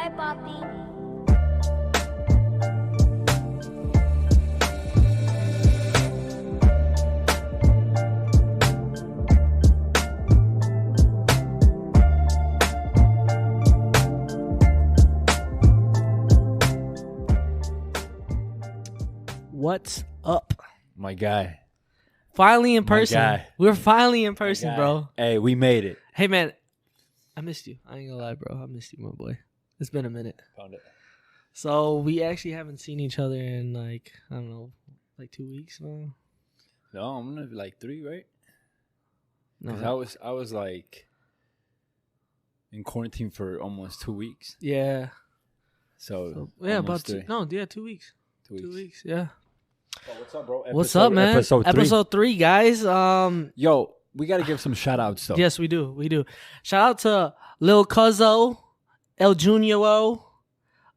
Bye, Poppy. What's up? My guy. Finally in My person. guy. We're finally in person, bro. Hey, we made it. Hey, man. I missed you. I ain't gonna lie, bro. I missed you, my boy. It's been a minute. Found it. So we actually haven't seen each other in like, I don't know, like 2 weeks, man. No, I'm gonna be like 3, right? No. Because I was like in quarantine for almost 2 weeks. Yeah. So yeah, about almost 2 3. No, yeah, 2 weeks. 2 weeks. 2 weeks, yeah. Oh, what's up, bro? What's up, man? Episode 3, guys. Yo, we gotta give some shout outs though. Yes, we do. Shout out to Lil Cuzzo, El Junior,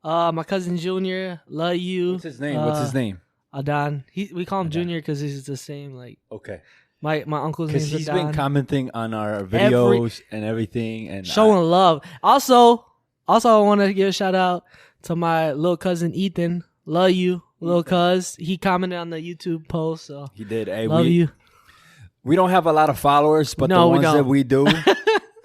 my cousin Junior. Love you. What's his name? Adon. We call him Adon. Junior because he's the same. Like Okay. my uncle's name Because is he's Adon. been commenting on our videos and everything, and Showing love. Also, I want to give a shout out to my little cousin Ethan. Love you, little cuz. He commented on the YouTube post, so he did. Hey, love you. We don't have a lot of followers, but No, the we ones don't. that we do,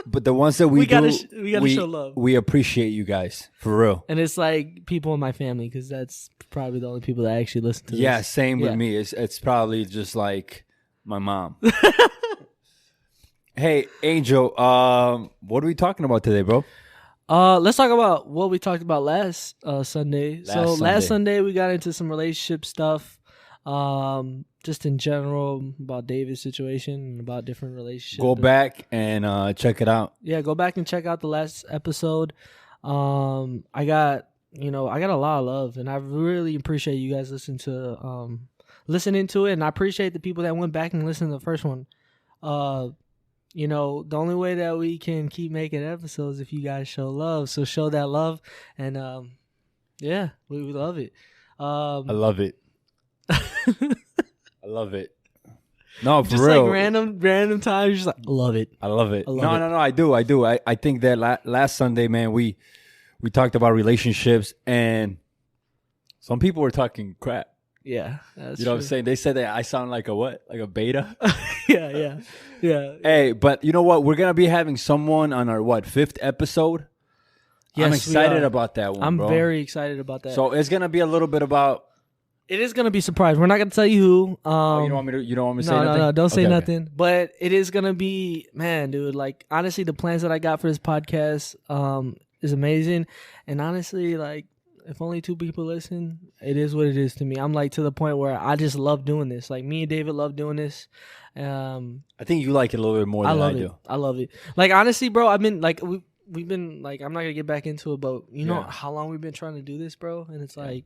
but the ones that we gotta do, show love. We appreciate you guys for real. And it's like people in my family because that's probably the only people that actually listen to Yeah, this. same with Yeah. me. It's probably just like my mom. Hey, Angel, what are we talking about today, bro? Let's talk about what we talked about last Sunday. Last Sunday we got into some relationship stuff. Just in general about David's situation and about different relationships. Go back and check it out. Yeah, go back and check out the last episode. I got a lot of love, and I really appreciate you guys listening to it, and I appreciate the people that went back and listened to the first one. The only way that we can keep making episodes is if you guys show love. So show that love, and yeah, we love it. I love it. I love it. No, for just real. like random times, just like love it. I love it. I love No, it. I do. I think that last Sunday, man, we talked about relationships, and some people were talking crap. Yeah, that's You know what I'm true. saying? They said that I sound like a what? Like a beta? yeah. Hey, but you know what? We're gonna be having someone on our 5th episode. Yes, I'm we excited are. about that one. I'm bro. very excited about that. So it's gonna be a little bit about. It is gonna be a surprise. We're not gonna tell you who. You don't want me to say nothing? No, don't say Okay, okay. nothing. But it is gonna be, man, dude. Like honestly, the plans that I got for this podcast is amazing. And honestly, like if only 2 people listen, it is what it is to me. I'm like to the point where I just love doing this. Like me and David love doing this. I think you like it a little bit more than I do. I love it. Like honestly, bro, I've been like we've been like I'm not gonna get back into it, but you know how long we've been trying to do this, bro, and it's like.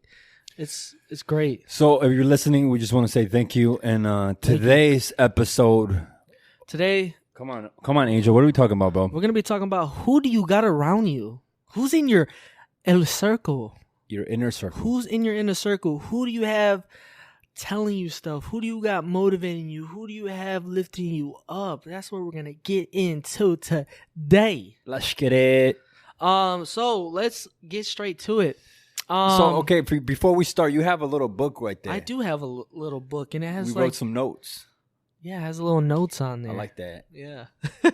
It's great. So if you're listening, we just want to say thank you. And today's episode. Today, Come on, Angel. What are we talking about, bro? we're gonna be talking about who do you got around you? Who's in your inner circle? Your inner circle. Who's in your inner circle? Who do you have telling you stuff? Who do you got motivating you? Who do you have lifting you up? That's what we're gonna get into today. Let's get it. So let's get straight to it. Okay, before we start, you have a little book right there. I do have a little book, and it has We wrote some notes. it has little notes on there. I like that. Yeah. All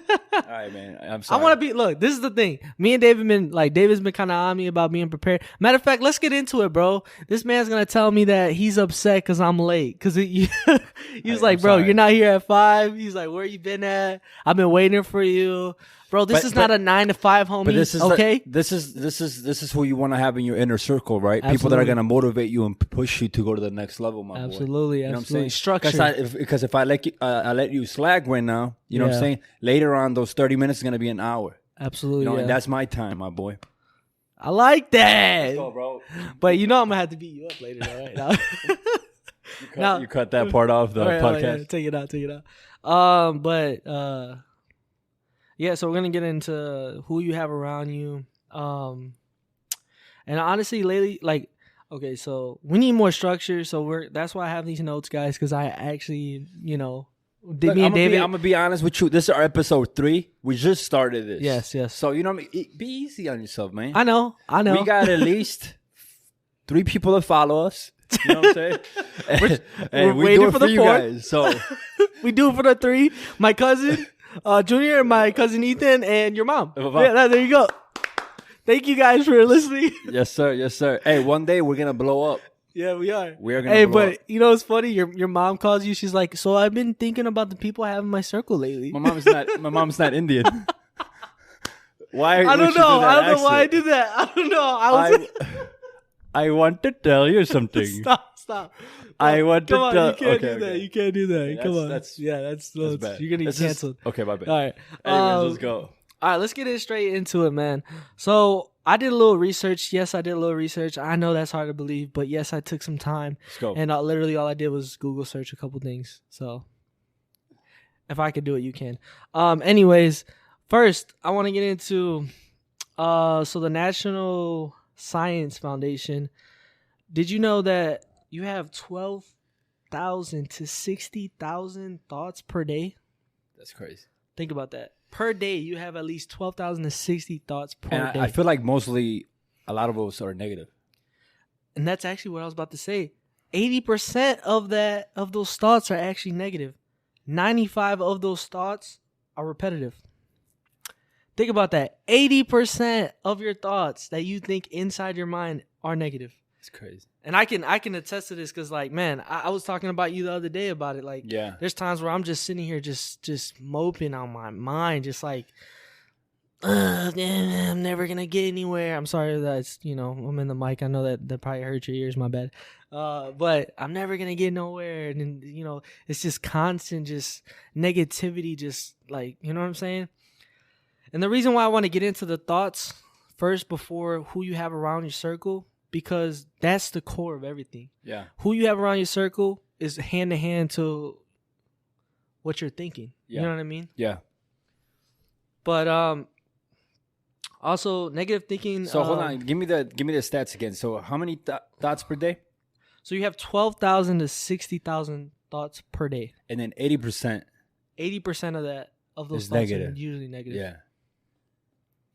right, man. I'm I sorry. want to be. Look, this is the thing. Me and David's been kind of on me about being prepared. Matter of fact, let's get into it, bro. This man's gonna tell me that he's upset because I'm late. Because he was like, I'm bro, sorry. you're not here at 5. He's like, where you been at? I've been waiting for you, bro. This is not a 9 to 5, homie. But this is okay. this is who you want to have in your inner circle, right? People that Absolutely. are gonna motivate you and push you to go to the next level, my boy. Absolutely, You know what I'm absolutely. saying? Structure. Because if I let you slag right now, you know what I'm Yeah. saying? Later on, those 30 minutes is gonna be an hour. Absolutely. You know, yeah. and that's my time, my boy. I like that. bro. But you know I'm gonna have to beat you up later, all right? Now- You cut that part off the All right, podcast. yeah, take it out. Yeah, so we're gonna get into who you have around you. And honestly, lately, like, okay, so we need more structure. So that's why I have these notes, guys, because I actually, Did me and David? I'm gonna be honest with you. This is our episode 3. We just started this. Yes. So you know what I mean? Be easy on yourself, man. I know. We got at least 3 people that follow us. You know what I'm saying? and we're we do waiting it for for the you 4th. guys. So we do it for the 3. My cousin, Junior, my cousin Ethan, and your mom. Yeah, there you go. Thank you guys for listening. Yes, sir. Hey, one day we're gonna blow up. Yeah, we are. We are gonna blow up. You know what's funny? Your mom calls you. She's like, "So I've been thinking about the people I have in my circle lately." My mom's not Indian. Why? I don't know. I don't know why I did that. I don't know. I want to tell you something. Stop. I want to tell. You can't do that. You can't do that. Come on. That's bad. You're gonna get canceled. Okay, my bad. All right. Anyways, let's go. All right, let's get in straight into it, man. So I did a little research. Yes, I did a little research. I know that's hard to believe, but yes, I took some time. Let's go. And literally all I did was Google search a couple things. So if I could do it, you can. Anyways, first I want to get into so the National Science Foundation. Did you know that you have 12,000 to 60,000 thoughts per day? That's crazy. Think about that. Per day, you have at least 12,000 to 60 thoughts per day. I feel like mostly a lot of those are negative. And that's actually what I was about to say. 80% of those thoughts are actually negative. 95 of those thoughts are repetitive. Think about that. 80% of your thoughts that you think inside your mind are negative. It's crazy. And I can attest to this because, like, man, I was talking about you the other day about it. Like, yeah, there's times where I'm just sitting here just moping on my mind, just like, I'm never gonna get anywhere. I'm sorry that I'm in the mic. I know that probably hurt your ears. My bad. But I'm never gonna get nowhere, and it's just constant, just negativity, just like, you know what I'm saying. And the reason why I want to get into the thoughts first before who you have around your circle. Because that's the core of everything. Yeah. Who you have around your circle is hand to hand to what you're thinking. Yeah. You know what I mean? Yeah. But also negative thinking. So hold on, give me the stats again. So how many thoughts per day? So you have 12,000 to 60,000 thoughts per day. And then 80%. 80% of those thoughts negative. Are usually negative. Yeah.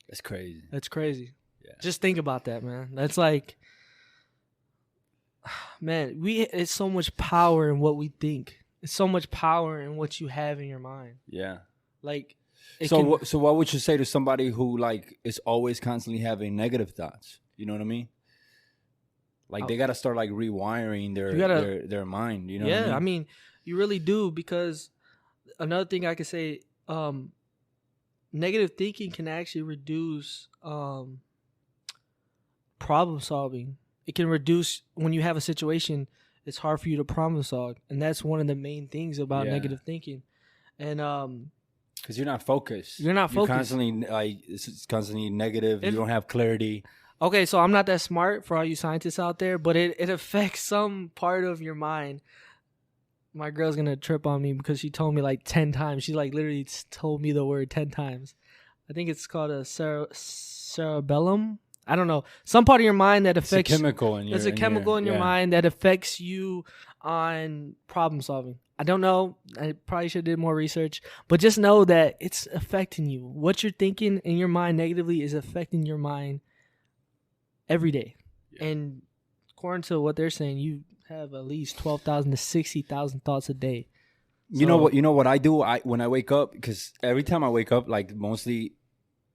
That's crazy. That's crazy. Yeah. Just think about that, man. That's like, man, it's so much power in what we think. It's so much power in what you have in your mind. Yeah. Like, so what would you say to somebody who like is always constantly having negative thoughts? You know what I mean? Like they got to start like rewiring their mind. You know? Yeah, what I mean, you really do, because another thing I could say, negative thinking can actually reduce problem solving. It can reduce when you have a situation, it's hard for you to problem solve, and that's one of the main things about negative thinking. And because you're not focused. You're not focused. It's constantly negative. You don't have clarity. Okay, so I'm not that smart for all you scientists out there, but it affects some part of your mind. My girl's gonna trip on me because she told me like 10 times. She like literally told me the word 10 times. I think it's called a cerebellum. I don't know. Some part of your mind that affects... It's a chemical in your... It's a chemical in your mind that affects you on problem solving. I don't know. I probably should have did more research. But just know that it's affecting you. What you're thinking in your mind negatively is affecting your mind every day. Yeah. And according to what they're saying, you have at least 12,000 to 60,000 thoughts a day. So, you know what I do when I wake up? Because every time I wake up, like mostly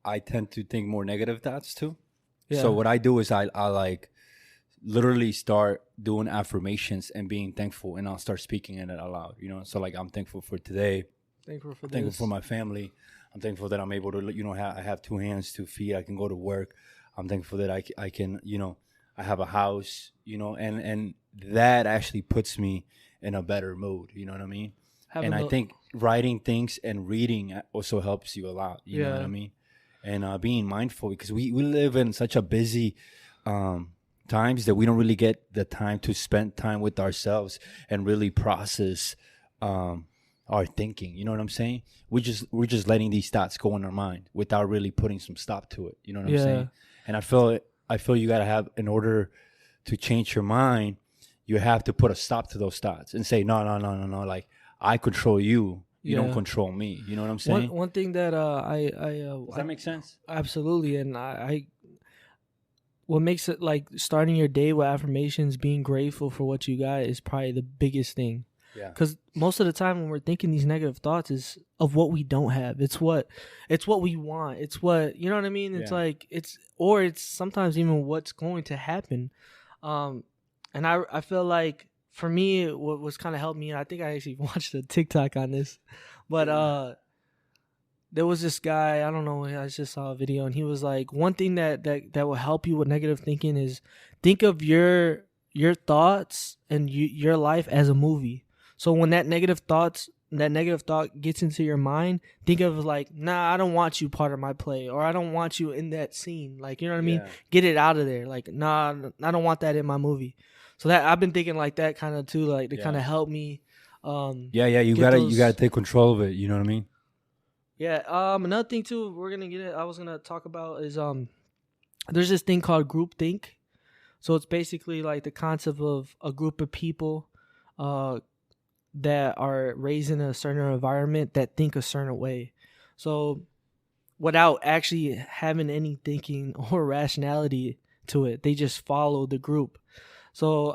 I tend to think more negative thoughts too. Yeah. So what I do is I like literally start doing affirmations and being thankful, and I'll start speaking in it out loud. So like I'm thankful for today. Thankful for my family. I'm thankful that I'm able to, I have 2 hands, 2 feet. I can go to work. I'm thankful that I can, I have a house, and that actually puts me in a better mood. You know what I mean? I think writing things and reading also helps you a lot. You know what I mean? And being mindful, because we live in such a busy times that we don't really get the time to spend time with ourselves and really process our thinking. You know what I'm saying? We're just letting these thoughts go in our mind without really putting some stop to it. You know what I'm saying? And I feel you gotta have, in order to change your mind, you have to put a stop to those thoughts and say no. Like I control you. You don't control me. You know what I'm saying? One thing that does that make sense? Absolutely, and I what makes it like starting your day with affirmations, being grateful for what you got is probably the biggest thing. Yeah. Because most of the time when we're thinking these negative thoughts is of what we don't have. It's what we want. It's what, you know what I mean? It's like it's sometimes even what's going to happen. And I feel like for me, what was kind of helped me, and I think I actually watched a TikTok on this, but there was this guy, I don't know, I just saw a video, and he was like, one thing that will help you with negative thinking is think of your thoughts and your life as a movie. So when that negative thought gets into your mind, think of it like, nah, I don't want you part of my play, or I don't want you in that scene. Like, you know what I mean? Get it out of there. Like, nah, I don't want that in my movie. So that I've been thinking like that kind of too, like to kind of help me. You gotta take control of it. You know what I mean? Yeah. Another thing too, I was gonna talk about is there's this thing called groupthink. So it's basically like the concept of a group of people, that are raised in a certain environment that think a certain way. So without actually having any thinking or rationality to it, they just follow the group. So,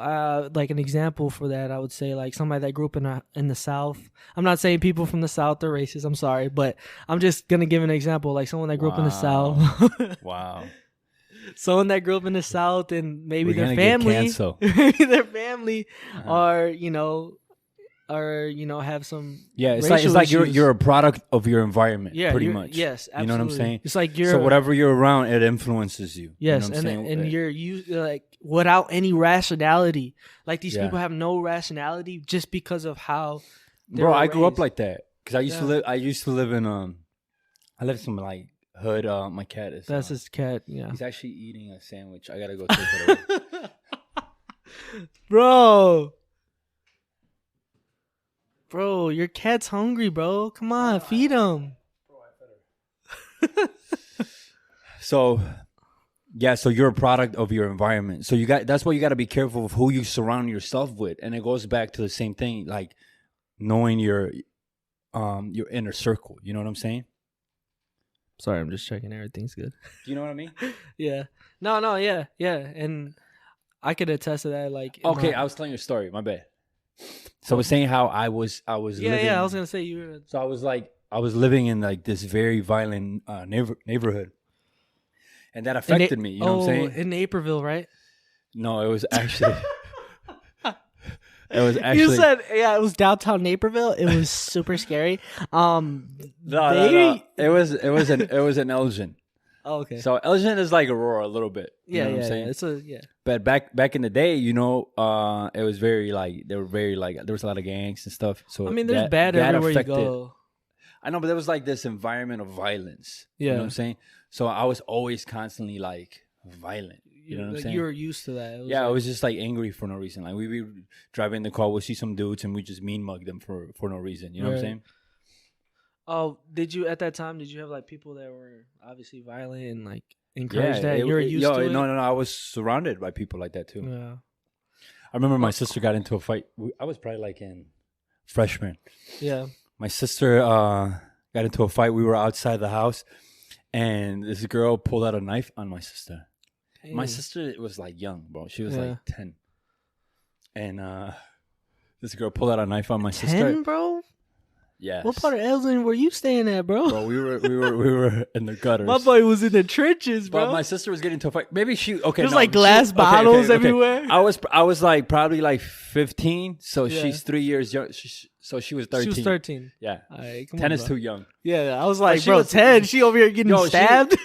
like an example for that, I would say like somebody that grew up in the South. I'm not saying people from the South are racist. I'm sorry, but I'm just gonna give an example. Like someone that grew up in the South. Wow. Someone that grew up in the South and maybe their family, have some. Yeah, it's like you're a product of your environment. Yeah, pretty much. Yes, absolutely. You know what I'm saying? It's like so whatever you're around, it influences you. Yes, you know what I'm saying? And you're like without any rationality. Like these people have no rationality just because of how. Bro, I grew up like that because I used to live in I lived in like hood. My cat is. That's his cat. Yeah. He's actually eating a sandwich. I gotta go take it away. Bro, your cat's hungry, bro. Come on, feed him. So you're a product of your environment. So that's why you got to be careful of who you surround yourself with. And it goes back to the same thing, like knowing your inner circle. You know what I'm saying? Sorry, I'm just checking everything's good. Do you know what I mean? Yeah. No, yeah. And I could attest to that. Like, okay, I was telling you a story. My bad. So I was saying how I was living. Yeah, I was gonna say you were. So I was living in like this very violent neighborhood, and that affected me. You know what I'm saying? In Naperville, right? No, it was actually. You said it was downtown Naperville. It was super scary. No. It was in Elgin. Oh, okay. So Elgin is like Aurora a little bit. You know what I'm saying? Yeah. But back in the day, it was very like there was a lot of gangs and stuff. So I mean, there's bad everywhere you go. I know, but there was like this environment of violence. Yeah. You know what I'm saying? So I was always constantly like violent. You know what I'm saying? You were used to that. I was just like angry for no reason. Like we drive in the car, we'll see some dudes and we just mean mug them for no reason. You know what I'm saying? Oh, did you have like people that were obviously violent and like encouraged that? You were used to it? No. I was surrounded by people like that too. Yeah. I remember my sister got into a fight. I was probably like in freshman. Yeah. My sister got into a fight. We were outside the house and this girl pulled out a knife on my sister. Hey. My sister was like young, bro. She was like 10. And this girl pulled out a knife on my 10, sister. 10, bro? Yes. What part of Elgin were you staying at, bro? Bro, we were in the gutters. My boy was in the trenches, bro. But my sister was getting into a fight. Maybe there's like glass bottles everywhere. I was like probably like 15, so she's 3 years young. So she was 13. She was 13. Yeah. 10 is too young. Yeah, I was like, bro, 10. She over here getting stabbed.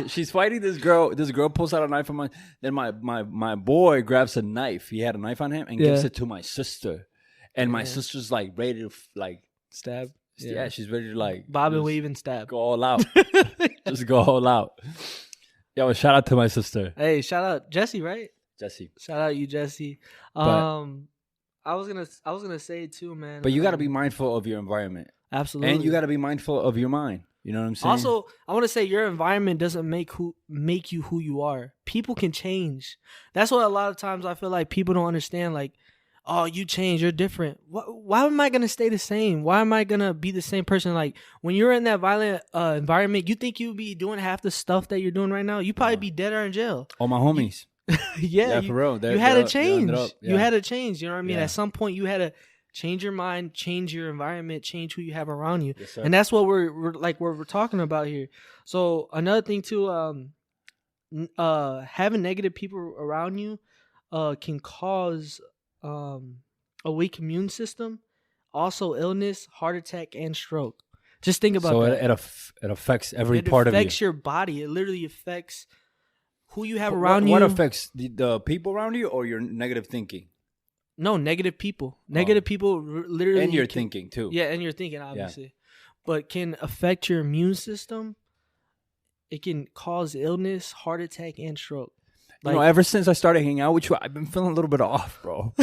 She's fighting this girl. This girl pulls out a knife on then my boy grabs a knife. He had a knife on him and gives it to my sister. And my sister's like ready to like stab. Yeah, she's ready to like bob and weave and stab. Go all out. Just go all out. Yo, shout out to my sister. Hey, shout out Jesse, right? Jesse. Shout out you, Jesse. I was gonna say it too, man. But you gotta be mindful of your environment. Absolutely. And you gotta be mindful of your mind. You know what I'm saying? Also, I want to say your environment doesn't make you who you are. People can change. That's what a lot of times I feel like people don't understand. Like, oh, you change, you're different. Why am I gonna stay the same? Why am I gonna be the same person? Like when you're in that violent environment, you think you'd be doing half the stuff that you're doing right now. You probably be dead or in jail. All my homies. Yeah, for real. You had to change. You had to change. You know what I mean? Yeah. At some point, you had to change your mind, change your environment, change who you have around you, Yes, sir. and that's what we're talking about here. So another thing too, having negative people around you, can cause a weak immune system, also illness, heart attack, and stroke. Just think about that. So it affects every part of you. It affects your body. It literally affects who you have around you. What affects the people around you or your negative thinking? No, negative people. Negative people literally. And your thinking too. Yeah, and your thinking, obviously. Yeah. But can affect your immune system. It can cause illness, heart attack, and stroke. Like, ever since I started hanging out with you, I've been feeling a little bit off, bro.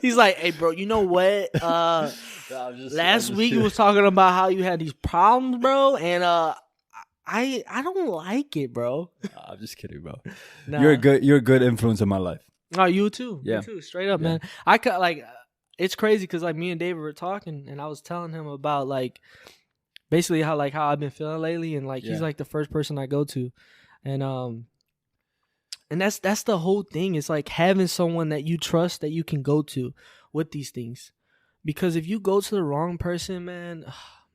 He's like, hey, bro, you know what? Last week you was talking about how you had these problems, bro, and I don't like it, bro. I'm just kidding, bro. Nah. You're a good influence in my life. Oh, you too. Yeah. You too. Straight up, man. I could it's crazy because like me and David were talking, and I was telling him about like basically how I've been feeling lately, and like he's like the first person I go to, and that's the whole thing. It's like having someone that you trust that you can go to with these things, because if you go to the wrong person, man,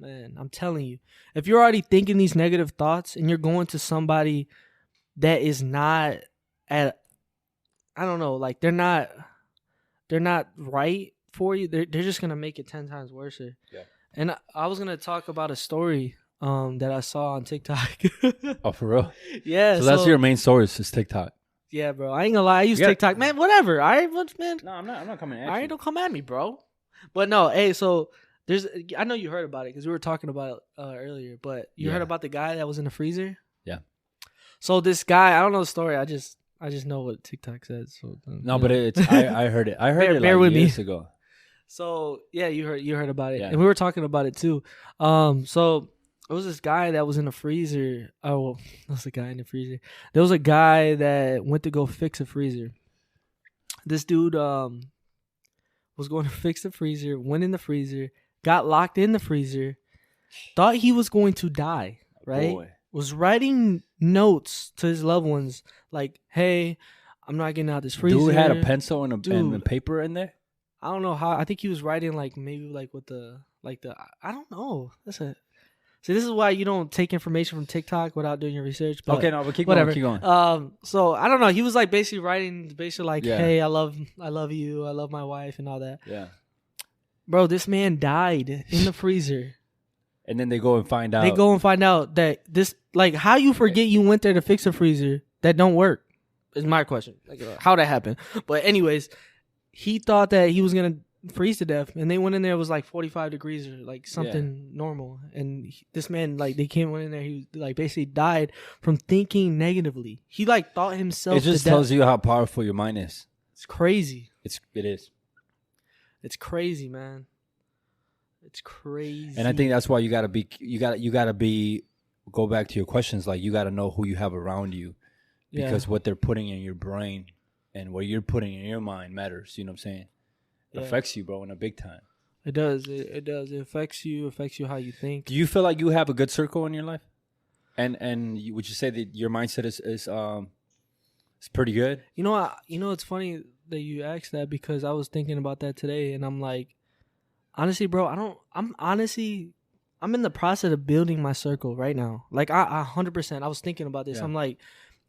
I'm telling you, if you're already thinking these negative thoughts and you're going to somebody that is not at, I don't know, like they're not right for you, they're just gonna make it 10 times worse. Yeah. And I was gonna talk about a story that I saw on TikTok. Oh, for real? Yeah. So that's your main source is TikTok. Yeah, bro. I ain't gonna lie. I use TikTok, man. Whatever. All right, man. No, I'm not coming at you. All right, don't come at me, bro. But no, hey. So I know you heard about it because we were talking about it earlier. But you heard about the guy that was in the freezer? Yeah. So this guy, I don't know the story. I just know what TikTok says. So no, but it's I heard it. I heard it bear like with years me. ago. So yeah, you heard about it, yeah. And we were talking about it too. So it was this guy that was in the freezer. Oh, well, that was a guy in the freezer. There was a guy that went to go fix a freezer. This dude was going to fix the freezer, went in the freezer, got locked in the freezer, thought he was going to die, right? Boy. Was writing notes to his loved ones like, hey, I'm not getting out of this freezer. Dude had a pencil and a paper in there? I don't know how. I think he was writing like maybe like with the I don't know. See, this is why you don't take information from TikTok without doing your research. But okay, no, but keep whatever. going. Keep going. So I don't know. He was like basically writing, like, yeah. "Hey, I love you, I love my wife, and all that." Yeah, bro, this man died in the freezer. And then they go and find out. They go and find out that this, like, how you forget you went there to fix a freezer that don't work is my question. Like, how that happened. But anyways, he thought that he was gonna freeze to death, and they went in there, it was like 45 degrees or like something normal, and this man, like, they came in there, he like basically died from thinking negatively. He like thought himself. It just tells you how powerful your mind is. It's crazy. It is. It's crazy, man. It's crazy. And I think that's why you gotta be go back to your questions, like you gotta know who you have around you, because what they're putting in your brain and what you're putting in your mind matters. You know what I'm saying? It affects you, bro, in a big time. It does. It does. It affects you how you think. Do you feel like you have a good circle in your life? And would you say that your mindset is pretty good? You know, it's funny that you asked that, because I was thinking about that today, and I'm like, honestly, bro, I'm in the process of building my circle right now. Like, I 100%. I was thinking about this. Yeah. I'm like,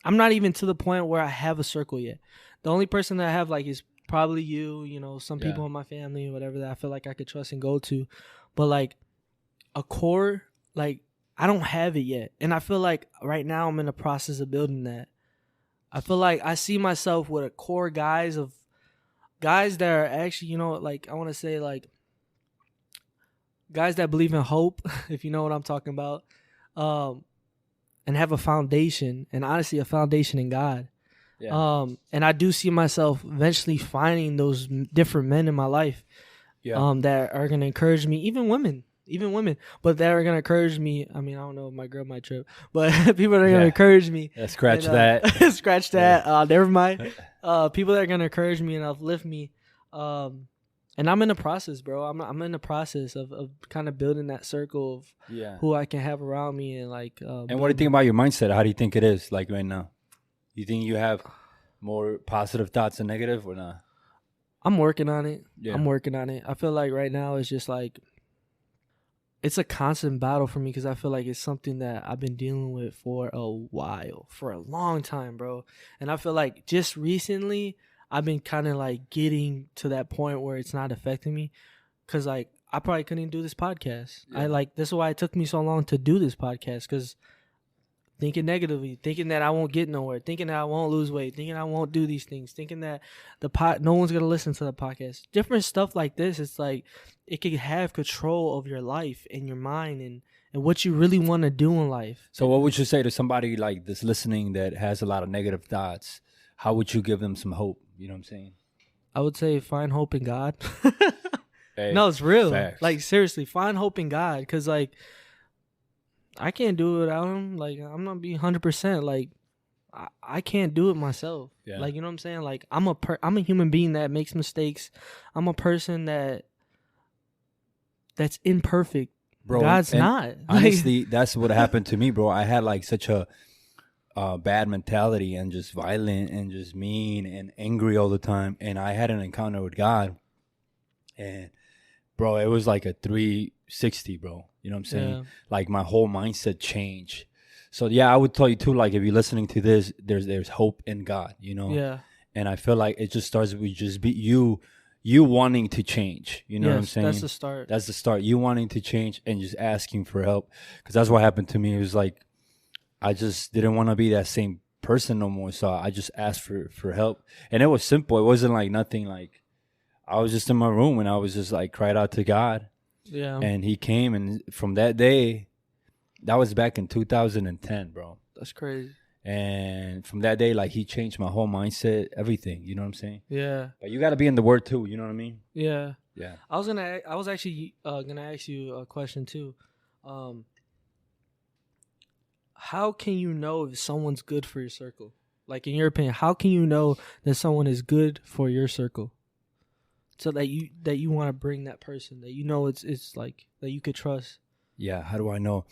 I'm not even to the point where I have a circle yet. The only person that I have, like, is probably you know, some people in my family or whatever that I feel like I could trust and go to. But, like, a core, like, I don't have it yet. And I feel like right now I'm in the process of building that. I feel like I see myself with a core guys that are actually, you know, like, I want to say, like, guys that believe in hope, if you know what I'm talking about, and have a foundation, and honestly a foundation in God. Yeah. And I do see myself eventually finding those different men in my life that are going to encourage me, even women. even women, but that are gonna encourage me. I mean, I don't know if my girl might trip, but people that are gonna encourage me. Yeah, scratch that. Scratch that. Never mind. People that are gonna encourage me and uplift me. And I'm in the process, bro. I'm in the process of kind of building that circle of who I can have around me and like. And what do you think about your mindset? How do you think it is like right now? You think you have more positive thoughts than negative or not? I'm working on it. Yeah. I'm working on it. I feel like right now it's just like it's a constant battle for me because I feel like it's something that I've been dealing with for a while, for a long time, bro. And I feel like just recently I've been kind of like getting to that point where it's not affecting me because like I probably couldn't do this podcast. Yeah. This is why it took me so long to do this podcast because thinking negatively, thinking that I won't get nowhere, thinking that I won't lose weight, thinking I won't do these things, thinking that no one's going to listen to the podcast. Different stuff like this, it's like it can have control of your life and your mind and what you really want to do in life. So what would you say to somebody like this listening that has a lot of negative thoughts? How would you give them some hope? You know what I'm saying? I would say find hope in God. Hey, no, it's real. facts. Like, seriously, find hope in God because, like, I can't do it without him. Like, I'm not being 100%. Like, I can't do it myself. Yeah. Like, you know what I'm saying? Like, I'm a human being that makes mistakes. I'm a person that's imperfect. Bro, God's not. Honestly, that's what happened to me, bro. I had like such a bad mentality and just violent and just mean and angry all the time. And I had an encounter with God. And, bro, it was like a 360, bro. You know what I'm saying? Yeah. Like my whole mindset changed. So yeah, I would tell you too, like if you're listening to this, there's hope in God, you know? Yeah. And I feel like it just starts with just be you wanting to change. You know what I'm saying? That's the start. That's the start. You wanting to change and just asking for help. Because that's what happened to me. It was like I just didn't want to be that same person no more. So I just asked for help. And it was simple. It wasn't like nothing like I was just in my room and I was just like cried out to God. Yeah. And he came, and from that day, that was back in 2010, bro. That's crazy. And from that day, like, he changed my whole mindset, everything. You know what I'm saying? Yeah. But you got to be in the Word too. You know what I mean? Yeah. Yeah. I was actually gonna ask you a question too. How can you know if someone's good for your circle? Like, in your opinion, how can you know that someone is good for your circle? So that you want to bring that person that you know it's like that you could trust. Yeah, how do I know?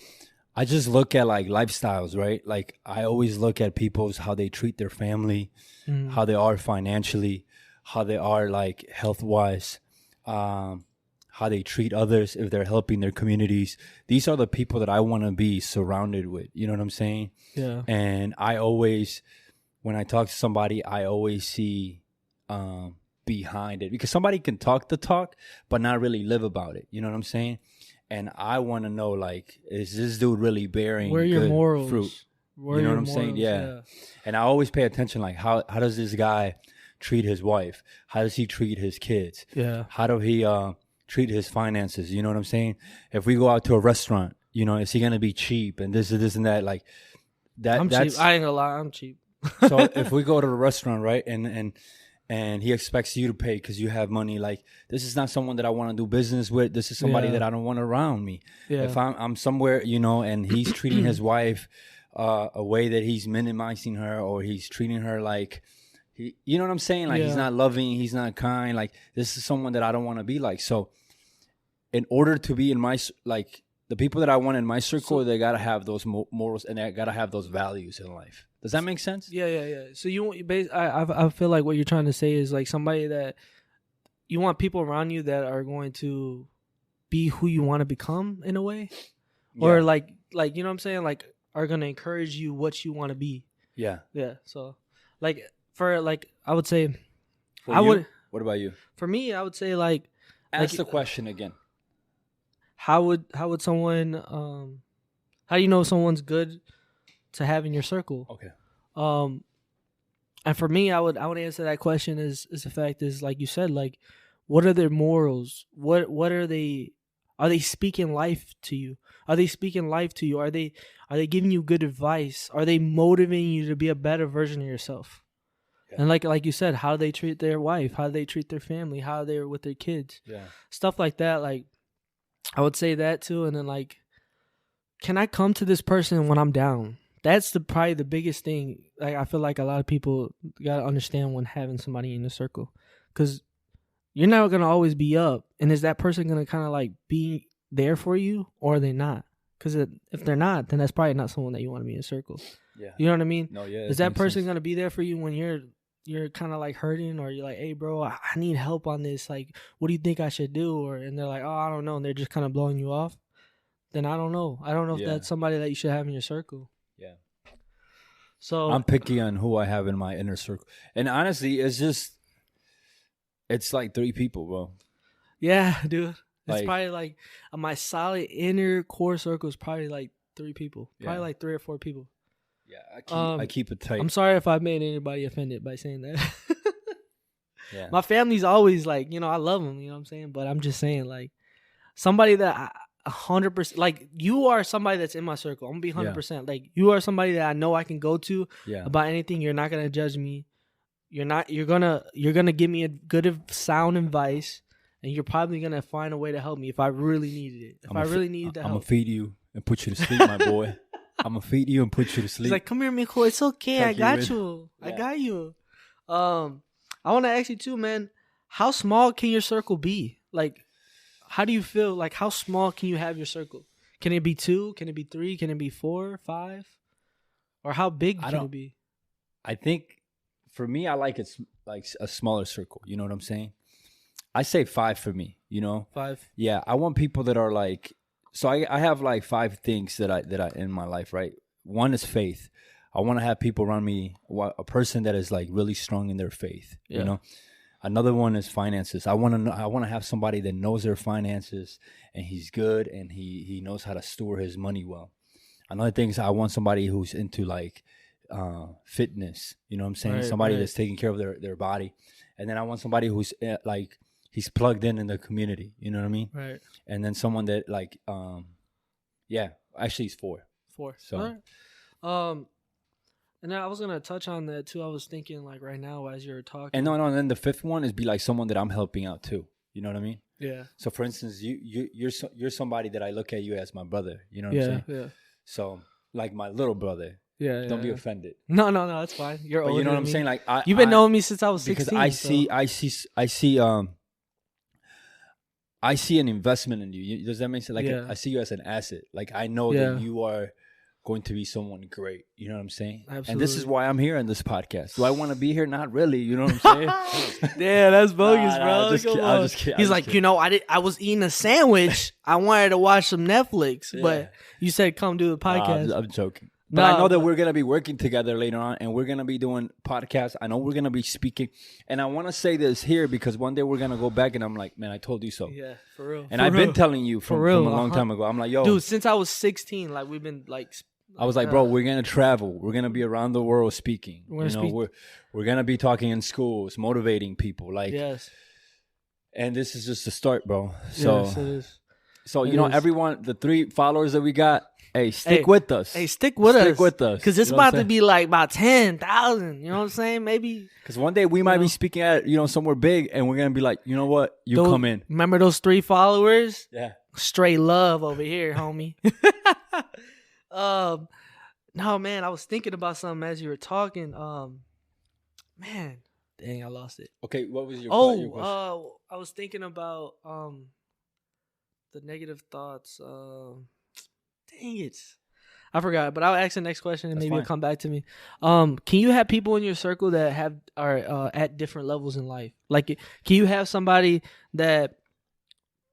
I just look at like lifestyles, right? Like I always look at people's how they treat their family, how they are financially, how they are like health wise, how they treat others if they're helping their communities. These are the people that I want to be surrounded with. You know what I'm saying? Yeah. And I always, when I talk to somebody, I always see behind it, because somebody can talk the talk but not really live about it. You know what I'm saying? And I want to know, like, is this dude really bearing where your good morals fruit? Where you know what I'm morals, saying? Yeah. And I always pay attention, like, how does this guy treat his wife? How does he treat his kids? Yeah. How do he treat his finances? You know what I'm saying? If we go out to a restaurant, you know, is he gonna be cheap and this and that? Like that. I'm cheap. I ain't gonna lie, I'm cheap. So if we go to the restaurant, right, and he expects you to pay because you have money, like, this is not someone that I want to do business with. This is somebody that I don't want around me. Yeah. If I'm somewhere, you know, and he's treating his wife a way that he's minimizing her, or he's treating her like, you know what I'm saying? Like, he's not loving, he's not kind. Like, this is someone that I don't want to be like. So in order to be in my, like, the people that I want in my circle, they got to have those morals and they got to have those values in life. Does that make sense? Yeah. So I feel like what you're trying to say is like somebody that you want people around you that are going to be who you want to become in a way, or like you know what I'm saying, like are going to encourage you what you want to be. Yeah. So like for like I would say, what about you? For me, I would say like ask the question again. How would someone how do you know someone's good to have in your circle? Okay. And for me, I would answer that question is the fact is, like you said, like, what are their morals? What are they speaking life to you? Are they speaking life to you? Are they giving you good advice? Are they motivating you to be a better version of yourself? Yeah. And like you said, how they treat their wife, how they treat their family, how they're with their kids. Yeah. Stuff like that. Like, I would say that too. And then like, can I come to this person when I'm down? That's probably the biggest thing. Like, I feel like a lot of people gotta understand when having somebody in the circle, because you're not gonna always be up. And is that person gonna kind of like be there for you, or are they not? Because if they're not, then that's probably not someone that you want to be in a circle. Yeah. You know what I mean? No, yeah. Is that person gonna be there for you when you're kind of like hurting, or you're like, hey bro, I need help on this. Like, what do you think I should do? And they're like, oh, I don't know. And they're just kind of blowing you off. Then I don't know. I don't know if that's somebody that you should have in your circle. Yeah. So I'm picky on who I have in my inner circle. And honestly, it's like 3 people, bro. Yeah, dude. It's Like, probably like my solid inner core circle is probably like 3 people. Probably like 3 or 4 people. Yeah, I keep it tight. I'm sorry if I made anybody offended by saying that. Yeah. My family's always like, I love them, you know what I'm saying? But I'm just saying, like, somebody that 100%, like, you are somebody that's in my circle. I'm going to be 100%. Like, you are somebody that I know I can go to about anything. You're not going to judge me. You're going to give me a good sound advice, and you're probably going to find a way to help me if I really needed it. If I really needed the help. I'm going to feed you and put you to sleep, my boy. I'm going to feed you and put you to sleep. He's like, come here, Mijo. It's okay. I got you. Yeah. I got you. I want to ask you too, man. How small can your circle be? Like, how do you feel? Like, how small can you have your circle? Can it be 2? Can it be 3? Can it be 4, 5? Or how big can it be? I think for me, I like it's like a smaller circle. You know what I'm saying? I say 5 for me. 5. Yeah, I want people that are like. So I have like 5 things that I in my life, right? One is faith. I want to have people around me, a person that is like really strong in their faith. Yeah. Another one is finances. I want to have somebody that knows their finances and he's good and he knows how to store his money well. Another thing is I want somebody who's into like fitness. You know what I'm saying? Right, somebody that's taking care of their body. And then I want somebody who's like he's plugged in the community. You know what I mean? Right. And then someone that like actually it's 4. 4. So. All right. And then I was gonna touch on that too. I was thinking like right now as you were talking. And and then the 5th one is be like someone that I'm helping out too. You know what I mean? Yeah. So for instance, you're somebody that I look at you as my brother. You know what I'm saying? Yeah. So like my little brother. Yeah. Don't be offended. No, that's fine. You're older. You know what than I'm me. saying? Like you've been knowing me since I was 16. Because I see an investment in you. Does that make sense? Like I see you as an asset. Like I know that you are going to be someone great. You know what I'm saying? Absolutely. And this is why I'm here in this podcast. Do I want to be here? Not really. You know what I'm saying? Yeah, that's bogus, bro. I'm just kidding. He's like, I was eating a sandwich. I wanted to watch some Netflix, but you said come do the podcast. I'm joking. But I know that we're going to be working together later on, and we're going to be doing podcasts. I know we're going to be speaking. And I want to say this here because one day we're going to go back, and I'm like, man, I told you so. Yeah, for real. And I've been telling you from a long time ago. I'm like, yo. Dude, since I was 16, like, we've been, like... I was like, bro, we're going to travel. We're going to be around the world speaking. We're going to be talking in schools, motivating people. Like, yes. And this is just the start, bro. So, yes, it is. So, everyone, the 3 followers that we got, hey, stick with us. Hey, stick with us. Stick with us. Because it's about to be like about 10,000. You know what I'm saying? Maybe. Because one day we might be speaking at, somewhere big, and we're going to be like, you know what? Come in. Remember those 3 followers? Yeah. Straight love over here, homie. No, man, I was thinking about something as you were talking. Man, dang, I lost it. Okay, what was your question? I was thinking about the negative thoughts. Dang it, I forgot. But I'll ask the next question and maybe it'll come back to me. Can you have people in your circle that are at different levels in life? Like, can you have somebody that,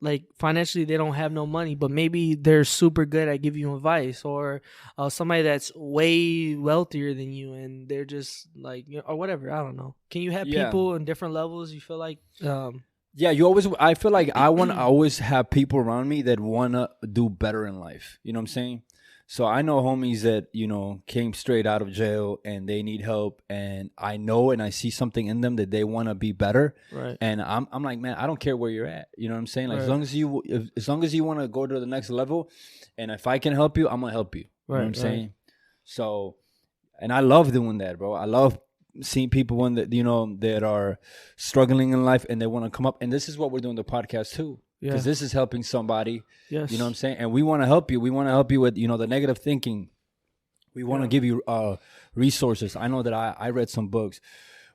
like, financially they don't have no money, but maybe they're super good at giving you advice, or somebody that's way wealthier than you and they're just like, or whatever. I don't know. Can you have people in different levels? You feel like, yeah, I feel like I want to always have people around me that want to do better in life. You know what I'm saying? So I know homies that, came straight out of jail and they need help, and I know and I see something in them that they want to be better. Right. And I'm like, man, I don't care where you're at. You know what I'm saying? Like, right. as long as you want to go to the next level, and if I can help you, I'm going to help you. You know what I'm saying? So, and I love doing that, bro. I love seeing people that are struggling in life and they want to come up. And this is what we're doing the podcast too. because this is helping somebody. Yes. You know what I'm saying? And we want to help you. We want to help you with, the negative thinking. We want to give you resources. I know that I read some books.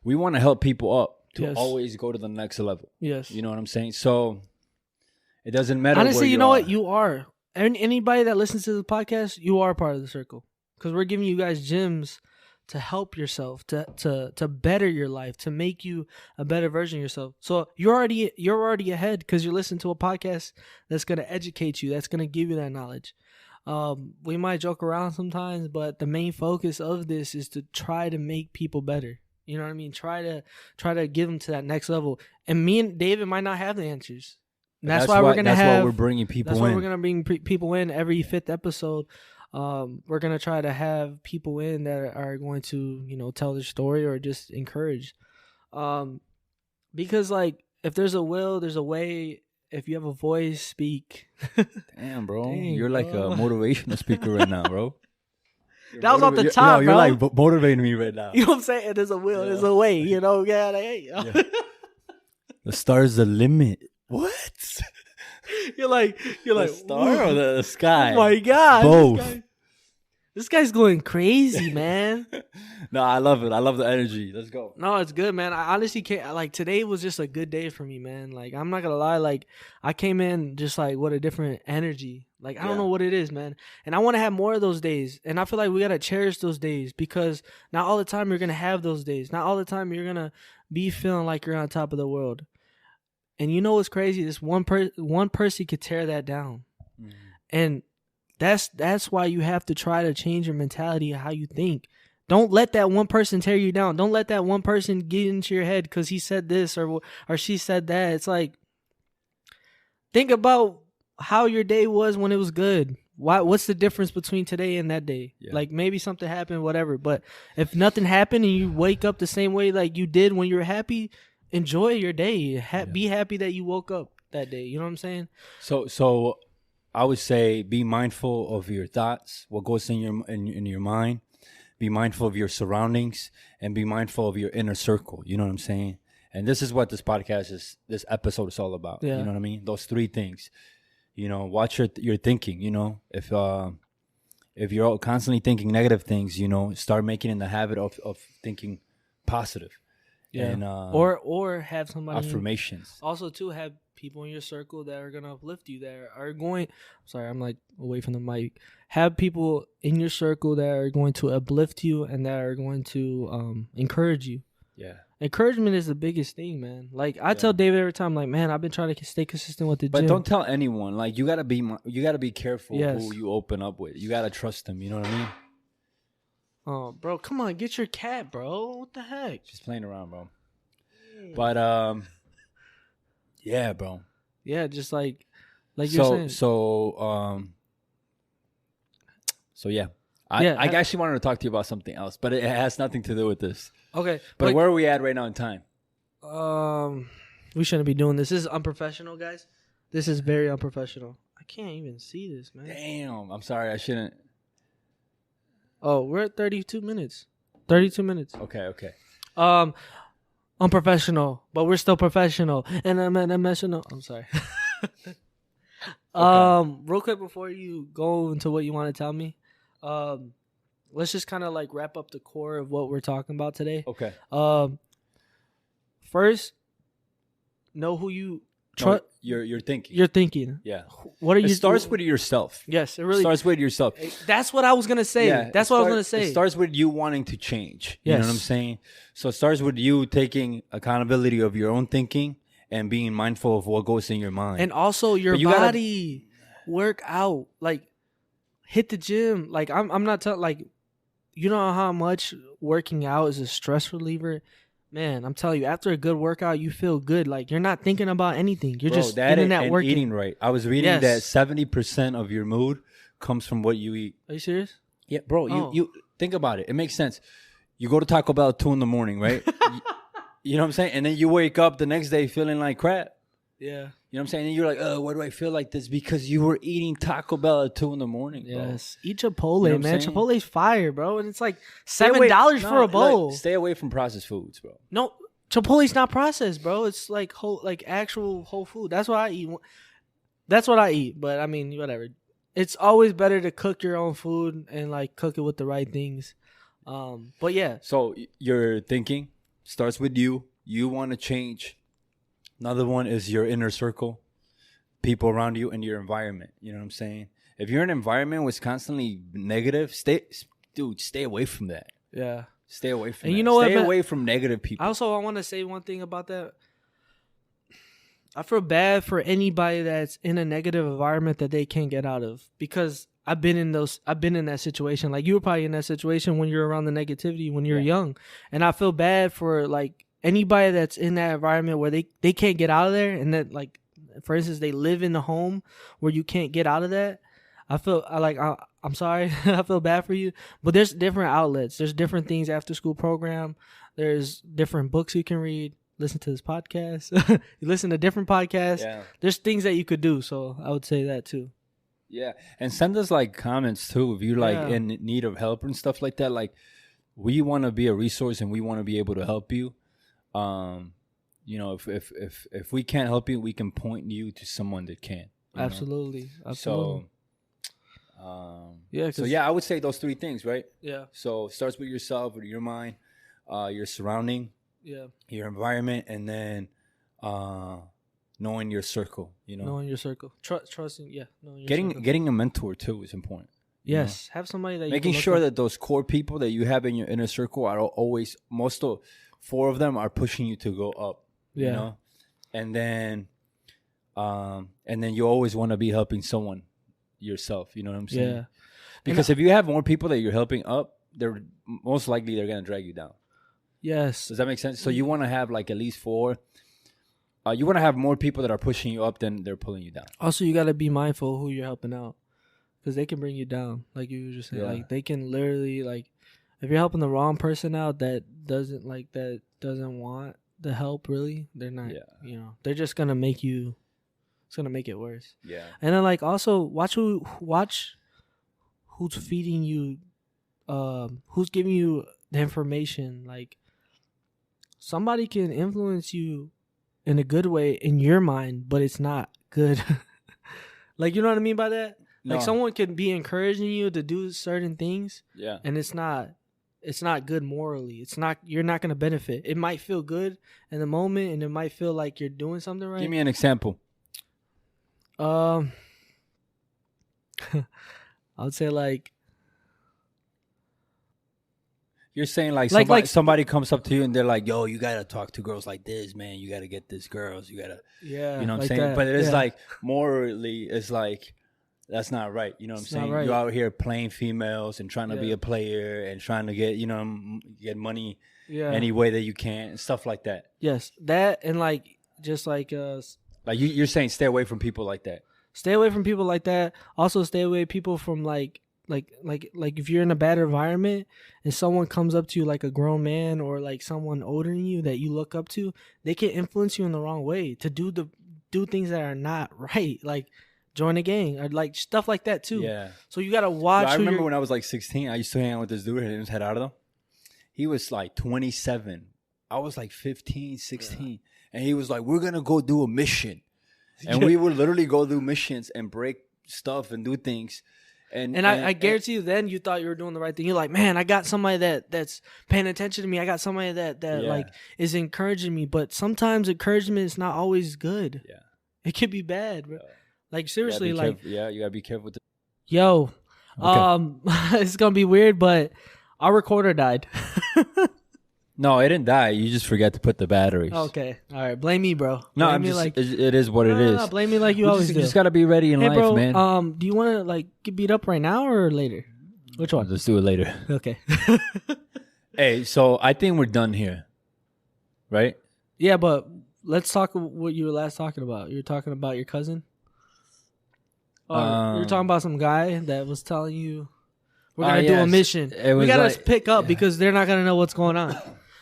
We want to help people up to always go to the next level. Yes. You know what I'm saying? So it doesn't matter. Honestly, you know what? You are. Anybody that listens to the podcast, you are part of the circle. Because we're giving you guys gems to help yourself, to better your life, to make you a better version of yourself. So you're already ahead because you're listening to a podcast that's going to educate you, that's going to give you that knowledge. We might joke around sometimes, but the main focus of this is to try to make people better. You know what I mean? Try to give them to that next level. And me and David might not have the answers. That's why we're bringing people in. That's why we're gonna bring people in every 5th episode. We're gonna try to have people in that are going to, tell their story or just encourage. Because like if there's a will, there's a way. If you have a voice, speak. Damn, bro, you're like a motivational speaker right now, bro. That was off the top, you're like motivating me right now. You know what I'm saying? There's a will, there's a way. The star's the limit. What? You're like the star or the sky? Oh my God, both. This guy's going crazy, man. No, I love it. I love the energy. Let's go. No, it's good, man. I honestly can't. Like today was just a good day for me, man. Like I'm not gonna lie. Like I came in just like with a different energy. Like I don't know what it is, man. And I want to have more of those days. And I feel like we gotta cherish those days because not all the time you're gonna have those days. Not all the time you're gonna be feeling like you're on top of the world. And you know what's crazy? This one person could tear that down. Mm-hmm. And that's why you have to try to change your mentality of how you think. Don't let that one person tear you down. Don't let that one person get into your head because he said this or she said that. It's like, think about how your day was when it was good. What's the difference between today and that day? Yeah. Like maybe something happened, whatever. But if nothing happened and you wake up the same way like you did when you were happy, enjoy your day. Be happy that you woke up that day. You know what I'm saying? So I would say be mindful of your thoughts, what goes in your mind. Be mindful of your surroundings and be mindful of your inner circle. You know what I'm saying? And this is what this this episode is all about. Yeah. You know what I mean? Those 3 things. Watch your thinking. If you're constantly thinking negative things, start making it the habit of thinking positive. Yeah. And, or have somebody affirmations. Also, too, have people in your circle that are gonna uplift you. That are going. Sorry, I'm like away from the mic. Have people in your circle that are going to uplift you and that are going to encourage you. Yeah. Encouragement is the biggest thing, man. Like I tell David every time, like, man, I've been trying to stay consistent with the gym. But don't tell anyone. Like you gotta be careful who you open up with. You gotta trust them. You know what I mean? Oh, bro, come on, get your cat, bro. What the heck? She's playing around, bro. But yeah, bro. Yeah, just like you're saying. So yeah. I actually wanted to talk to you about something else, but it has nothing to do with this. Okay. But where are we at right now in time? We shouldn't be doing this. This is unprofessional, guys. This is very unprofessional. I can't even see this, man. Damn. I'm sorry. I shouldn't. Oh, we're at 32 minutes. 32 minutes. Okay. Unprofessional, but we're still professional. And I'm emotional. I'm sorry. Okay. Real quick before you go into what you want to tell me, let's just kind of like wrap up the core of what we're talking about today. Okay. First, know who you trust. You're thinking. You're thinking. Yeah. What are you? It starts with yourself. Yes, it really starts with yourself. That's what I was gonna say. Yeah, that's what I was gonna say. It starts with you wanting to change. You know what I'm saying? So it starts with you taking accountability of your own thinking and being mindful of what goes in your mind. And also your body. Work out. Like hit the gym. Like I'm not telling, like, you know how much working out is a stress reliever. Man, I'm telling you, after a good workout, you feel good. Like you're not thinking about anything. You're just in that working. Eating right. I was reading that 70% of your mood comes from what you eat. Are you serious? Yeah, bro. You think about it. It makes sense. You go to Taco Bell at 2 a.m, right? You know what I'm saying? And then you wake up the next day feeling like crap. Yeah. You know what I'm saying? And you're like, why do I feel like this? Because you were eating Taco Bell at 2 a.m, bro. Yes. Eat Chipotle, you know man. Chipotle's fire, bro. And it's like $7 for a bowl. Like, stay away from processed foods, bro. No, Chipotle's not processed, bro. It's like actual whole food. That's why I eat. That's what I eat. But I mean, whatever. It's always better to cook your own food and like cook it with the right things. But yeah. So your thinking starts with you. You want to change. Another one is your inner circle, people around you, and your environment. You know what I'm saying? If you're in an environment was constantly negative, stay away from that. Yeah. Stay away from and that. You know stay what, away from negative people. Also, I want to say one thing about that. I feel bad for anybody that's in a negative environment that they can't get out of, because I've been in that situation. Like, you were probably in that situation when you're around the negativity when you're young. And I feel bad for like anybody that's in that environment where they can't get out of there, and that, like, for instance, they live in a home where you can't get out of that. I'm sorry. I feel bad for you. But there's different outlets. There's different things, after school program. There's different books you can read. Listen to this podcast. You listen to different podcasts. Yeah. There's things that you could do. So I would say that too. Yeah. And send us like comments too. If you're like in need of help and stuff like that. Like, we want to be a resource and we want to be able to help you. You know, if we can't help you, we can point you to someone that can. Absolutely. So, I would say those three things, right? Yeah. So it starts with yourself, with your mind, your surrounding, your environment, and then knowing your circle. You know, knowing your circle, trusting. Yeah, knowing your circle. Getting a mentor too is important. Yes, have somebody that making sure that those core people that you have in your inner circle are always, most of 4 of them are pushing you to go up. Yeah. You know, and then you always want to be helping someone yourself. You know what I'm saying? Yeah. Because if you have more people that you're helping up, they're most likely they're gonna drag you down. Yes. Does that make sense? So you want to have like at least 4. You want to have more people that are pushing you up than they're pulling you down. Also, you got to be mindful of who you're helping out, because they can bring you down. Like you were just saying, like they can literally, like, if you're helping the wrong person out that doesn't want the help, really, they're not. Yeah. You know, they're just gonna make you. It's gonna make it worse. Yeah. And then, like, also watch who's feeding you, who's giving you the information. Like, somebody can influence you in a good way in your mind, but it's not good. Like, you know what I mean by that? No. Like, someone can be encouraging you to do certain things. Yeah. And it's not good morally. You're not going to benefit. It might feel good in the moment, and it might feel like you're doing something right. Give me an example. I would say, like, you're saying like somebody comes up to you and they're like, yo, you got to talk to girls like this, man. You got to get this girls. You got to, you know what I'm saying? That. But it's like morally, it's like, that's not right. You know what I'm saying? Right. You're out here playing females and trying to be a player and trying to get, get money any way that you can and stuff like that. Yes. That, and like, just like, you're saying stay away from people like that. Stay away from people like that. Also stay away people from like if you're in a bad environment and someone comes up to you, like a grown man or like someone older than you that you look up to, they can influence you in the wrong way to do things that are not right, like join a gang or like stuff like that too. Yeah. So you gotta watch. I remember when I was like 16, I used to hang out with this dude and head out of them. He was like 27. I was like 15, 16. And he was like, we're gonna go do a mission. And we would literally go do missions and break stuff and do things. And I guarantee you, then you thought you were doing the right thing. You're like, man, I got somebody that's paying attention to me. I got somebody that like is encouraging me. But sometimes encouragement is not always good. Yeah, it could be bad, bro. Like, seriously, you like, you gotta be careful with it. Yo, okay. It's gonna be weird, but our recorder died. No, it didn't die. You just forgot to put the batteries. Okay. All right. Blame me, bro. No, I'm just, like, it is what it is. No, blame me like you always do. You just got to be ready in life, bro, man. Do you want to, like, get beat up right now or later? Which one? Let's do it later. Okay. Hey, so I think we're done here. Right? Yeah, but let's talk what you were last talking about. You were talking about your cousin? You were talking about some guy that was telling you we're going to do a mission. We got to pick up because they're not going to know what's going on.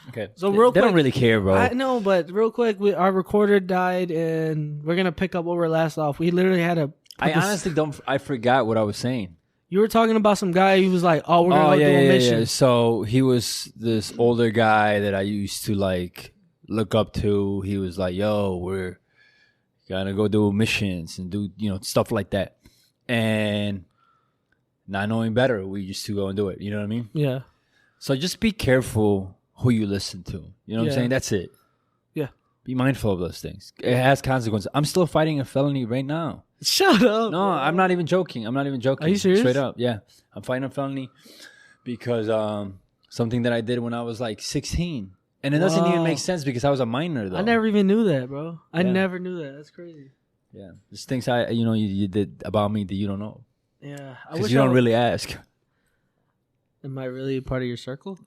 Okay. So real quick, they don't really care, bro. I know, but real quick, our recorder died, and we're gonna pick up what we're last off. We literally had to. Honestly don't. I forgot what I was saying. You were talking about some guy. He was like, "Oh, we're gonna do a mission." Yeah. So he was this older guy that I used to like look up to. He was like, "Yo, we're Gotta go do missions and do, stuff like that. And not knowing better, we used to go and do it. You know what I mean? Yeah. So just be careful who you listen to. You know what I'm saying? That's it. Yeah. Be mindful of those things. It has consequences. I'm still fighting a felony right now. Shut up. No, bro. I'm not even joking. Are you serious? Straight up, yeah. I'm fighting a felony because something that I did when I was like 16. And it doesn't even make sense because I was a minor, though. I never even knew that, bro. I never knew that. That's crazy. Yeah. There's things you did about me that you don't know. Yeah. Because you don't really ask. Am I really a part of your circle?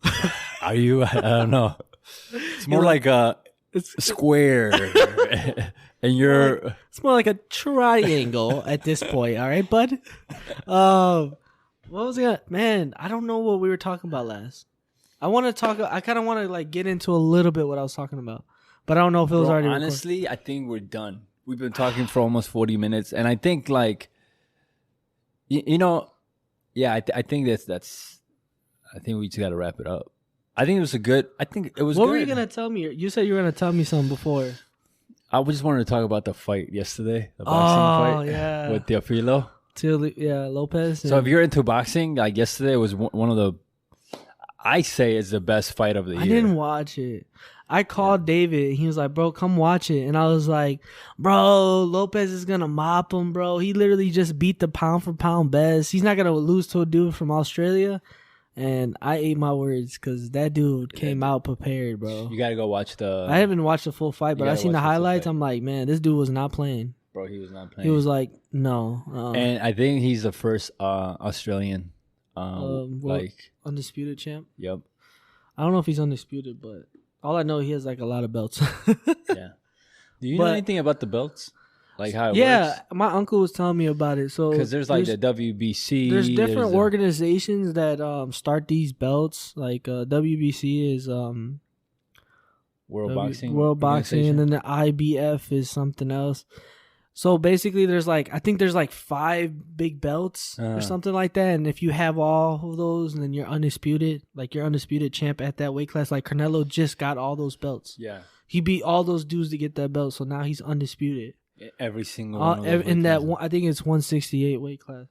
Are you? I don't know. It's more like a square. And you're... It's more like a triangle at this point. All right, bud? What was it? Man, I don't know what we were talking about last. I kind of want to like get into a little bit what I was taling about. But I don't know if it was already honestly, recorded. I think we're done. We've been talking for almost 40 minutes. And I think like... I think that's. I think we just got to wrap it up. I think it was good. What were you gonna tell me? You said you were gonna tell me something before. I just wanted to talk about the fight yesterday, the boxing fight, yeah, with Teofilo. Lopez. So if you're into boxing, like yesterday was one of the. I say it's the best fight of the year. I didn't watch it. I called David. He was like, bro, come watch it. And I was like, bro, Lopez is going to mop him, bro. He literally just beat the pound for pound best. He's not going to lose to a dude from Australia. And I ate my words because that dude came out prepared, bro. You got to go watch I haven't watched the full fight, but I seen the highlights. I'm like, man, this dude was not playing. Bro, he was not playing. He was like, no. And I think he's the first Australian, undisputed champ. Yep. I don't know if he's undisputed, but all I know, he has like a lot of belts. Yeah. Do you know anything about the belts? Like how it works? My uncle was telling me about it. So because there's like the WBC. There's different organizations that start these belts. Like WBC is World Boxing, and then the IBF is something else. So basically, there's like 5 big belts or something like that. And if you have all of those, then you're undisputed. Like you're undisputed champ at that weight class. Like Canelo just got all those belts. Yeah, he beat all those dudes to get that belt. So now he's undisputed. Every single one of in that one, I think it's 168 weight class.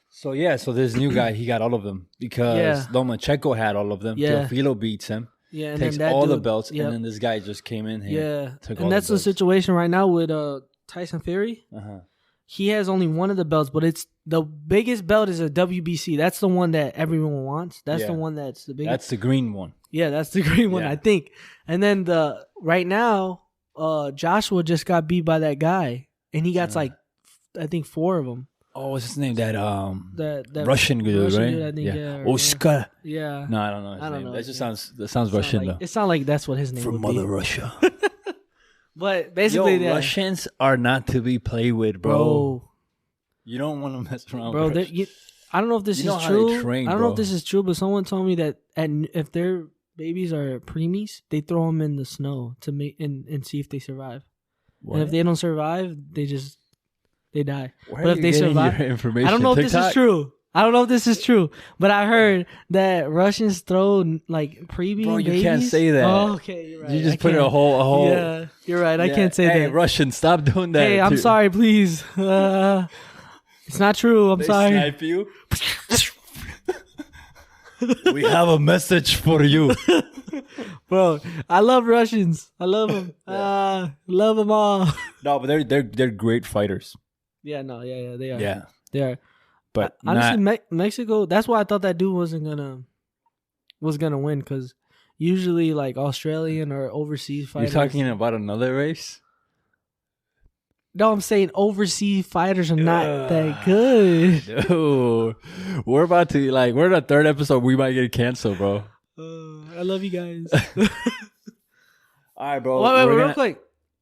So this new guy, he got all of them because Lomachenko had all of them. Yeah. Teofilo beats him. Yeah, and takes then all the belts, and then this guy just came in here. Yeah, took and that's the situation right now with Tyson Fury. Uh-huh. He has only one of the belts, but it's the biggest belt is a WBC. That's the one that everyone wants. That's the one that's the biggest. That's the green one. Yeah, that's the green one, I think. And then right now, Joshua just got beat by that guy, and he got I think 4 of them. Oh, what's his name? That Russian dude, right? Dude, I think, Oscar. Yeah. No, I don't know his name. That just sounds Russian though. It sounds like that's what his name from would Mother be. Russia. But basically, Russians are not to be played with, bro. You don't want to mess around, bro. I don't know if this is true. Train, I don't know if this is true, but someone told me that if their babies are preemies, they throw them in the snow to make and see if they survive. What? And if they don't survive, they die. Where but if they survive, I don't know if this is true. But I heard that Russians throw like preemie Bro, you babies. can't say that. Oh, okay, you're right. You just put a whole. Yeah, you're right. I can't say that. Hey, Russians, stop doing that. Hey, I'm sorry, please. It's not true. I'm sorry. Snipe you. We have a message for you, bro. I love Russians. I love them. Love them all. No, but they're great fighters. Yeah, they are. Yeah, they are. But honestly, Mexico. That's why I thought that dude was gonna win, because usually like Australian or overseas fighters. You're talking about another race? No, I'm saying overseas fighters are not that good. Dude, we're about to we're in the 3rd episode. We might get canceled, bro. I love you guys. All right, bro. Wait,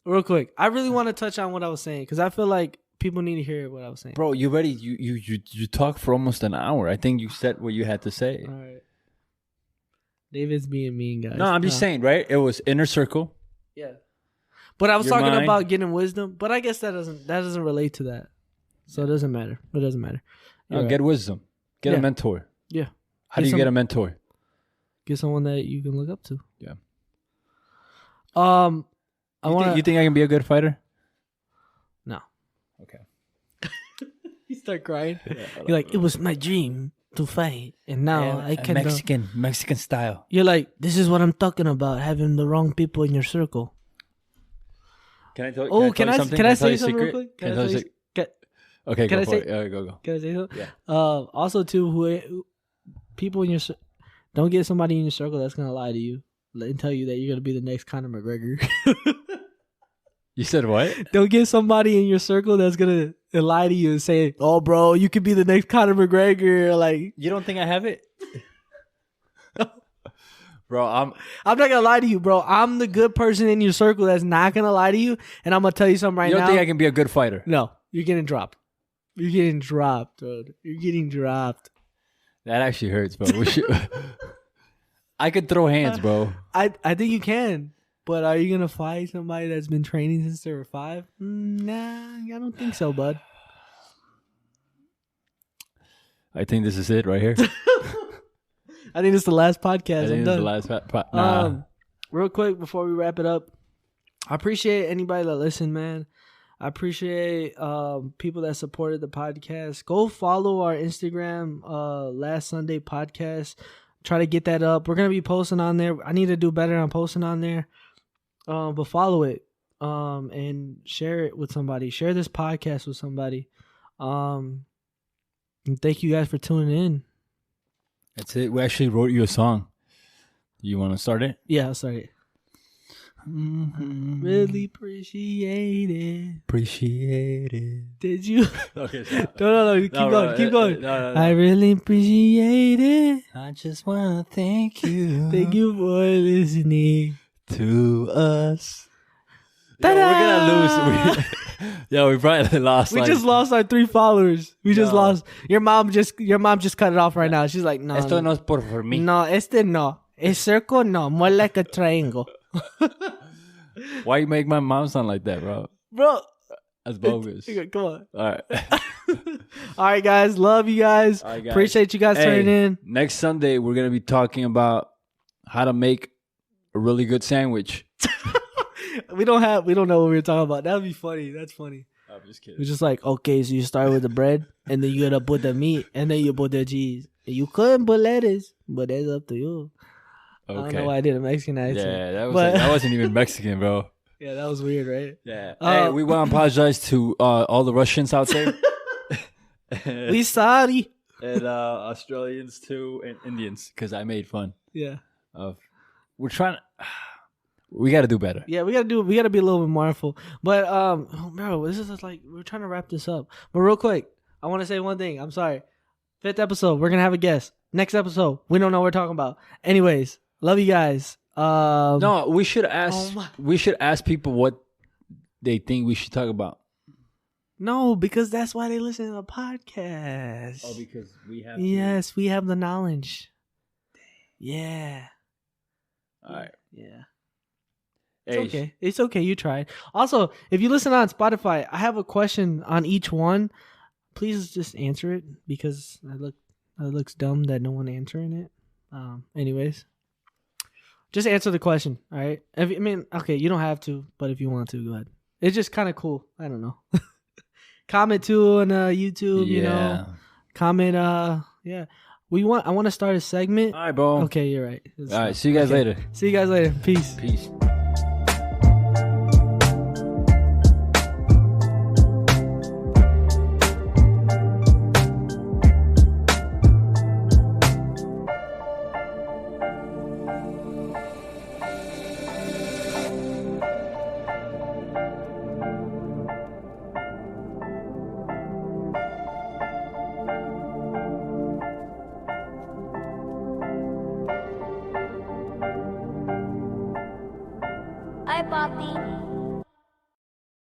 real quick. I really want to touch on what I was saying, because I feel like people need to hear what I was saying. Bro, you ready? You talked for almost an hour. I think you said what you had to say. All right. David's being mean, guys. No, I'm just saying, right? It was inner circle. Yeah. But I was talking about getting wisdom, but I guess that doesn't relate to that. So it doesn't matter. It doesn't matter. No, get wisdom. Get a mentor. Yeah. How do you get a mentor? Get someone that you can look up to. Yeah. You think I can be a good fighter? Okay. You start crying. You're like, it was my dream to fight, and now I can. Mexican style. You're like, this is what I'm talking about, having the wrong people in your circle. Can I tell you? Can I say something real quick? Okay, go for it. Go. Can I say something? Yeah. Also, too, people in your don't get somebody in your circle that's gonna lie to you and tell you that you're gonna be the next Conor McGregor. You said what? Don't get somebody in your circle that's gonna lie to you and say, "Oh, bro, you could be the next Conor McGregor." Like, you don't think I have it, bro? I'm not gonna lie to you, bro. I'm the good person in your circle that's not gonna lie to you, and I'm gonna tell you something right now. You don't think I can be a good fighter? No, you're getting dropped. You're getting dropped, dude. You're getting dropped. That actually hurts, bro. I could throw hands, bro. I think you can. But are you going to fight somebody that's been training since they were 5? Nah, I don't think so, bud. I think this is it right here. I think this is the last podcast. I think this is the last nah. Real quick before we wrap it up, I appreciate anybody that listened, man. I appreciate people that supported the podcast. Go follow our Instagram, Last Sunday Podcast. Try to get that up. We're going to be posting on there. I need to do better on posting on there. But follow it and share it with somebody. Share this podcast with somebody. And thank you guys for tuning in. That's it. We actually wrote you a song. You want to start it? Yeah, I'll start it. Really appreciate it. Appreciate it. Did you? Okay, stop. No. Keep going. No. I really appreciate it. I just want to thank you. Thank you for listening to us. Yo, we're gonna lose. We probably lost. We just lost our 3 followers. We just lost. Your mom just cut it off right now. She's like, no. Esto no es por mí. No, este no. El circle no. More like a triangle. Why you make my mom sound like that, bro? Bro, that's bogus. Come on. All right. All right, guys. Love you guys. All right, guys. Appreciate you guys turning in. Next Sunday, we're gonna be talking about how to make a really good sandwich. We don't know what we're talking about. That would be funny. That's funny. I'm just kidding. We're just like, okay, so you start with the bread, and then you gotta put the meat, and then you put the cheese. And you couldn't put lettuce, but that's up to you. Okay. I don't know why I did a Mexican accent. Yeah, that wasn't even Mexican, bro. Yeah, that was weird, right? Yeah. Hey, we want to apologize to all the Russians out there. We sorry. And Australians too, and Indians, because I made fun. Yeah. We're trying to... We got to do better. Yeah, we got to be a little bit mindful. But, bro, this is like, we're trying to wrap this up. But real quick, I want to say one thing. I'm sorry. 5th episode, we're going to have a guest. Next episode, we don't know what we're talking about. Anyways, love you guys. No, we should ask. We should ask people what they think we should talk about. No, because that's why they listen to the podcast. Oh, because we have. Yes, we have the knowledge. Yeah. All right. Yeah. It's okay. It's okay. You tried. Also, if you listen on Spotify, I have a question on each one. Please just answer it because it looks dumb that no one answering it. Anyways, just answer the question. All right. Okay, you don't have to, but if you want to, go ahead. It's just kind of cool. I don't know. Comment too on YouTube. Yeah. You know. Comment. Yeah. I want to start a segment. All right, bro. Okay, you're right. All right. See you guys later. See you guys later. Peace. Peace. Hi, Papi.